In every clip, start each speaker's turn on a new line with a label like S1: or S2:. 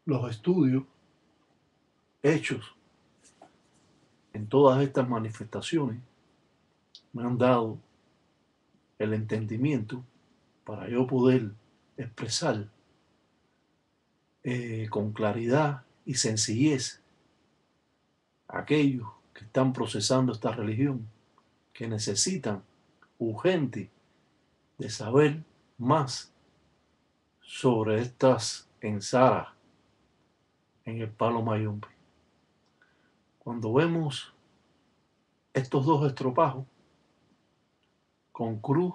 S1: Los estudios hechos en todas estas manifestaciones me han dado el entendimiento para yo poder expresar con claridad y sencillez a aquellos que están procesando esta religión, que necesitan urgente de saber más sobre estas ensaras en el Palo Mayombe. Cuando vemos estos dos estropajos con cruz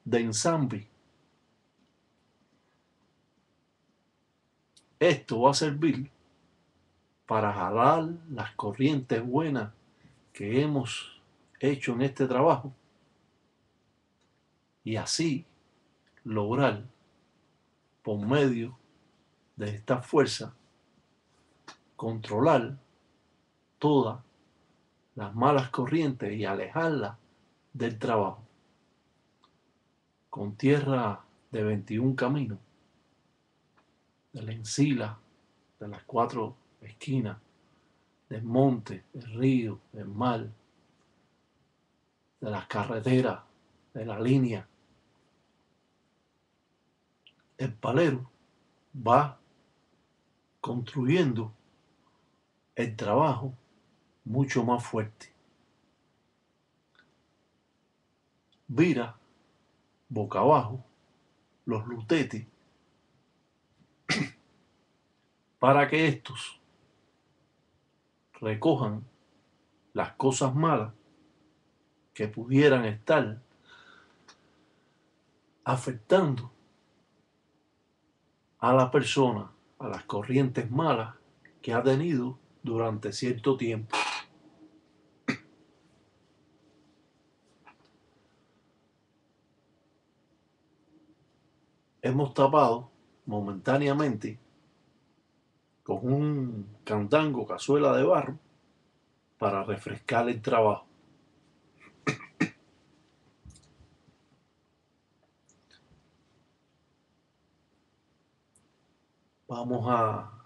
S1: de ensamble, esto va a servir para jalar las corrientes buenas que hemos hecho en este trabajo y así lograr, por medio de esta fuerza, controlar todas las malas corrientes y alejarlas del trabajo. Con tierra de 21 caminos, de la encila, de las 4 esquinas, del monte, del río, del mar, de las carreteras, de la línea, el palero va construyendo el trabajo mucho más fuerte. Vira boca abajo los lutetes para que estos recojan las cosas malas que pudieran estar afectando a la persona, a las corrientes malas que ha tenido durante cierto tiempo. Hemos tapado momentáneamente con un candango, cazuela de barro, para refrescar el trabajo. Vamos a